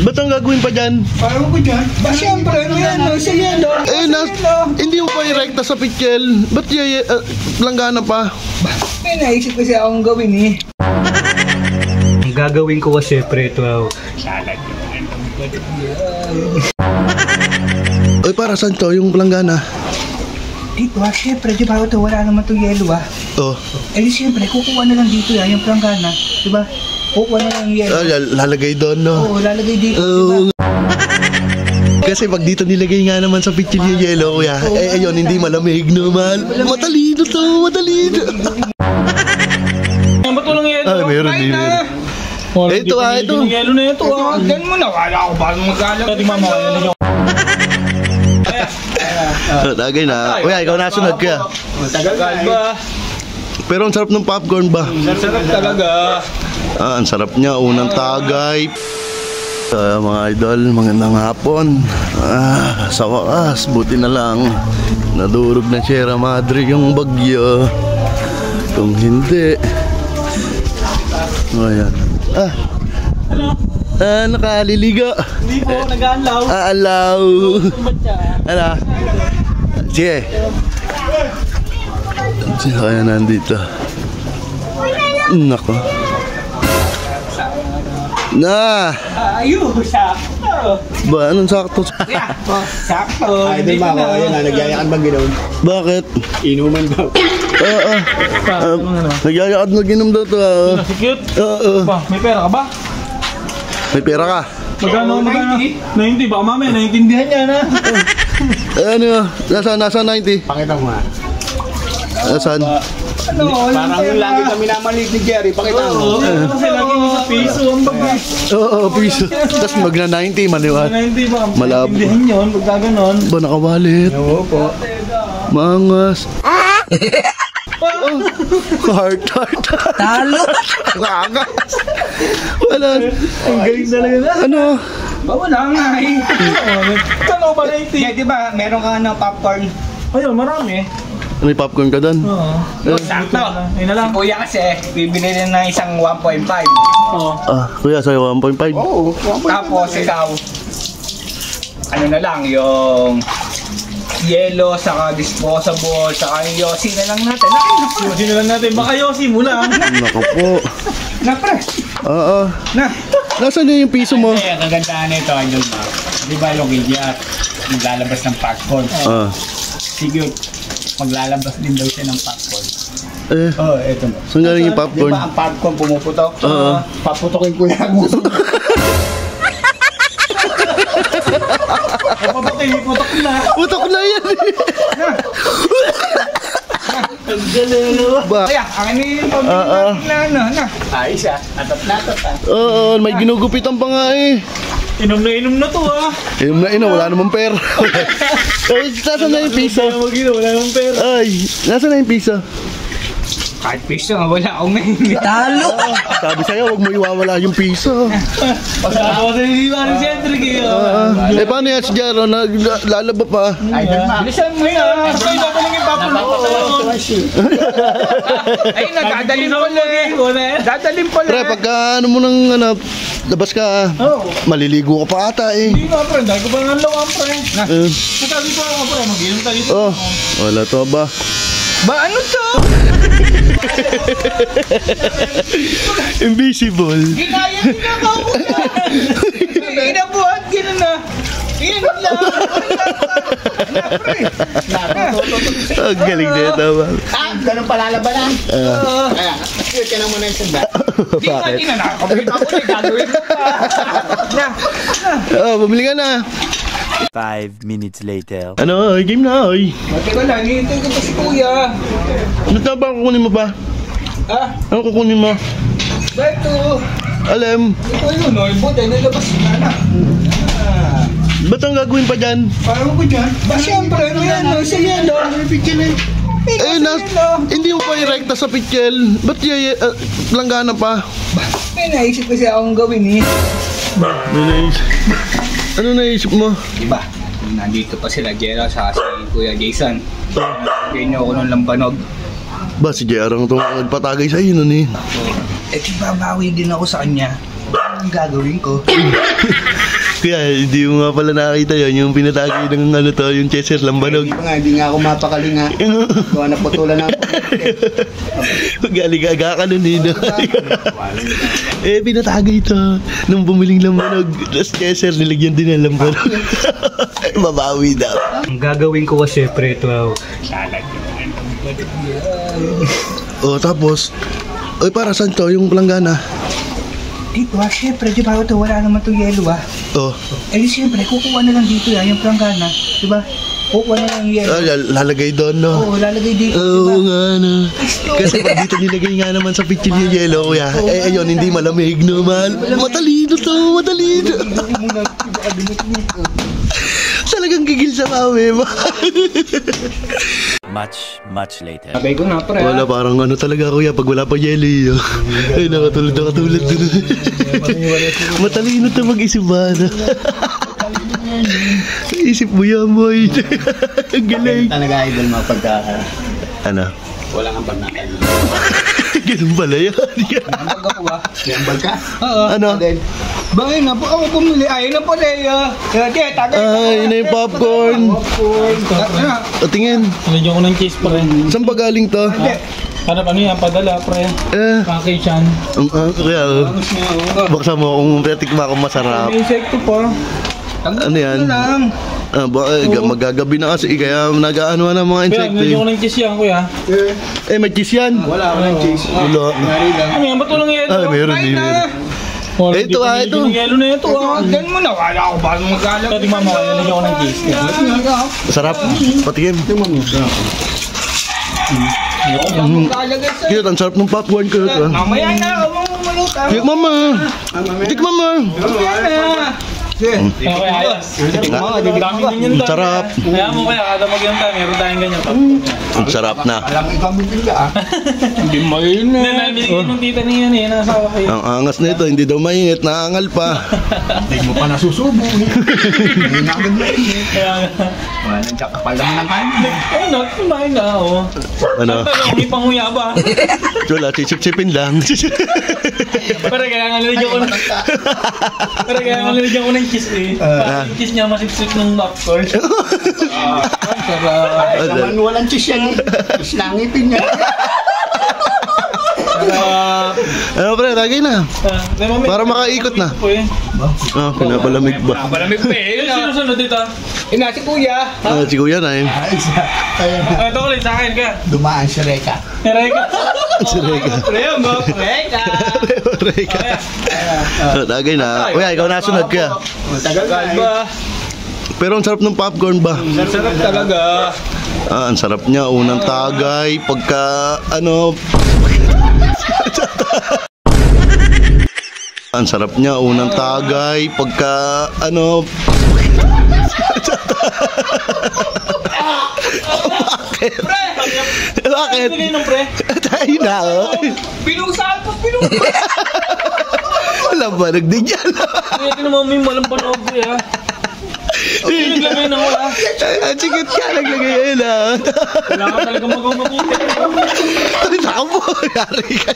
Ba't ang gagawin pa dyan? Parang ko dyan. Ba siyempre, ano yan? Sa yelo. Hindi mo pa irekta sa pichel. Ba't langgana pa? May naisip kasi akong gawin eh. Ang gagawin ko kasi ito salad. Ay, para saan to? Yung langgana? Dito siyempre, di ba ito? Wala naman itong yelo Oh. Eh siyempre, kukuha na lang dito yung planggana. Di ba? Kukuha na lang yung yelo. Lalagay doon, no? Oo, lalagay dito, di ba? Kasi pag dito nilagay nga naman sa pichel yung yelo, kuya. Ayun, hindi malamig naman. Matalino to, matalino. Ba't walang yelo? Ah, meron. Ito ito. Yelo na ito Ganun mo na, wala ako pa magalang. Pwede mama, Tagay na. Kuya, ikaw nasunod, kuya. tagal ba? Pero ang sarap ng popcorn ba? Sarap talaga. Ang sarap niya, unang tagay. Mga idol, magandang hapon. Sa wakas, buti na lang nadurog na Sierra Madre yung bagyo. Kung hindi, ayan. Nakaliligo. Hindi po, nag-aalaw. Alaw. Ano? Sige. Kaya nandito. Nako. Ayun, sakto. Ba, anong sakto? Sakto. Idol ba ako? Ayun na, nagyayakan bang ginoon? Bakit? Inuman daw. Oo. Nagyayakad na ginom daw to. Sikit? Oo. May pera ka ba? May pera ka? Magkano? 90? Baka mamaya, naiintindihan niya na. Ano? Nasa 90? Pakita mo nga. Nasaan? Parang lagi kami namaliit ni Jerry. Pakita mo. Kasi lagi mo sa piso. Ang bagay. Oo, piso. Tapos magna 90, maniwan. 90 ba? Malabo. Naiintindihan yun, pag gaganon. Ba, nakawalit? Oo po. Mangas. Heart. Talo. Mangas. Wala. Ang galing talaga na. Ano? Wala nga eh. Kano ba 90? Di ba, meron ka popcorn. Ayun, marami. May popcorn ka doon? Oo. Sakto. Ayun na lang. Si kuya kasi, bibili rin ng isang 1.5. Oo. Kuya, sa'yo 1.5. Oo. Tapos ikaw, ano na lang, yung yelo, saka disposable, saka yung Yossi na lang natin. Yosi na lang natin. Baka Yosi mo lang. Nako po. Na, pre. Oo. Na. Nasaan na yung piso mo? Eh, ang kagandahan nito, Idol Mark. Di ba yung idiot, maglalabas ng popcorn? Sige, maglalabas din daw siya ng popcorn. Oo, eto mo. Saan galing yung Di popcorn? ba ang popcorn pumuputok? Oo. Paputokin ko yung uso. Papatay, putok na. Utok na yan. Ang galing. Ba? Kaya, akin yung pabili na. Ayos ah. Natat ah. Oo, may ginugupitan pa nga eh. Inom na to Inom na ino, wala namang pera. Ay, nasaan na yung piso? Wala namang pera. Ay, nasaan na yung piso? Kahit piso nga, wala akong may talo. Sabi sa'yo, huwag mo iwawala yung piso. Pagkakawa sa hindi ba ng Cedric Paano yan si Jaro? Lalaba pa. Idol Mark. Bilisan mo yan. Ay, napalang yung popcorn. Ay, nagdadalim pala eh. Dadalim pala. Pre, pagka ano mo nang labas ka, maliligo ka pa ata eh. Hindi nga, pre. Dahil ko pa nga lawan, pre. Nasabi ko nga, pre. Mag-inom tayo dito. Oh, wala to ba? Ba, ano to? Invisible. Ginaya, ginagawa ko na. Inabuhat, gano'n na. Yan lang. Ang galing na ito ba? Ganun palalabanan. Kaya, cute ka na muna yung sanda. Bakit? Di na nakakabit ako na gagawin ko pa. Bumili ka na. 5 minutes later. Ano, game na ay. Mati ko lang, hinihintay ko pa si kuya. Ano ta ba kukunin mo ba? Ano kukunin mo? Beto. Alam. Ito yun, no? Yung buday, nalabas na. Ba't ang gagawin pa dyan? Parang ko dyan. Ba, siyempre, ano yan, no? Sa yelo. Hindi mo pa irekta sa pichel. Ba't langgana pa? May naisip kasi akong gawin eh. Ano naisip mo? Diba? Nandito pa sila Jero sa si Kuya Jason. Ganyan ako ng lambanog. Ba, si JR ang nagpatagay sa iyo nun eh. Eh, di babawi din ako sa kanya. Ano ang gagawin ko? Kuya, hindi mo nga pala nakakita yun, yung pinatagay ng ano to, yung chaser lambanog. Hindi nga ako mapakali nga. Gawa na putulan ng Galing-aga ka nun, Nino. Pinatagay ito nung bumiling lambanog. Tapos chaser, nilagyan din ng lambanog. Babawi daw. Ang gagawin ko kasi, pre, ito, Tapos, para saan to, yung planggana? Dito syempre, di ba ito, wala naman itong yelo di siyempre, kukuha na lang dito yung planggana, di ba? Kukuha na lang yung yelo. Lalagay doon, no? Oo, lalagay dito, Oo di ba? nga, no? Kasi pag dito nilagay nga naman sa pitchin yung yelo, kuya, ayun, hindi malamig, no, mahal. Matalino to, matalino. Talagang gigil sa kawe, Much later. Sabay ko na, pre. Wala, parang ano talaga, kuya, pag wala pa yelo, ay, nakatulad dun. Matalino to mag-isip ba, no? Isip mo yan, boy. Ang galing. Talaga idol mga pagka... Ano? Wala kang pagnakalito. Ganun pala yan. Nambag ako ba? Nambag ka? Oo. Ano? Bakit na po ako pumili? Ayun na po tagay. Ay, na yung popcorn. O, tingin. Nalagyan ko ng cheese, pre. Saan ba galing to? Hanap ano yan, padala, pre. Package yan. Kaya, baksa mo kung titikma akong masarap. May insekto pa. Ano yan? Magagabi na kasi, kaya nag-ano na mga Kuya, insekto. nalagyan ko ng cheese yan, kuya. May cheese yan. Wala ako ng cheese. Wala. Ano yan, ba't walang yelo? Ay, meron din. Ito, ito. Yung yelo na ito, Gan mo na, wala ako ba magalang. Ito, tingnan mo, nalagyan ko ng cheese. Sarap. Patikim. Magalagay Cute, ang sarap ng popcorn ko. Mamaya na, huwag mo maluta. Tikman mo. Tikman mo. Mamaya na. Okay, ayos. Dami din yan tayo. Sarap. Kaya mo kaya, kada mag-inom tayo, meron tayong ganyan. Ang sarap na. Alam mo ikaw bibigla Hindi mayin Hindi, nabigyan nung tita niya yan eh, nasawa kayo. Ang angas nito, hindi daw mainit, naangal pa. Hindi mo pa nasusubo. Hindi na agad mainit. Kaya Wala nang kakapal naman ng kain. ay, kumain na ako. Ano? Tanong, may panguya ba? Wala, sisip-sipin lang. Pero kaya nga nalagyan ko ng... Pero kaya nga nalagyan ko ng cheese eh. Para yung cheese niya masipsip ng popcorn. Kahit naman walang cheese yan. Cheese na ang ngipin niya. Ano pre, lagi na. Para makaikot na. Pinapalamig ba? Malamig pa eh. Yung sinusunod dito. Ina si kuya. Si kuya na yun. Ito ulit sa akin ka. Dumaan si Reka. Reka. Si Reka. Reka. Lagay na. Kuya, ikaw nasunod kuya. Tagal ba? Pero ang sarap ng popcorn ba? Sarap talaga. Ang sarap niya. Unang tagay. Pagka ano... Ang sarap niya. Unang tagay. Pagka ano... Bakit? Bakit? Bigay ng pre. Tayo na, oh. Pinungsahan pa, pinungsahan. Wala ba? Nagdigyan. Kaya tinamang may malang panood ko ya. Naglagay na wala. Sikit ka, naglagay yun, ah. Wala ka talaga magaw mabuti. Naku mo, yari ka.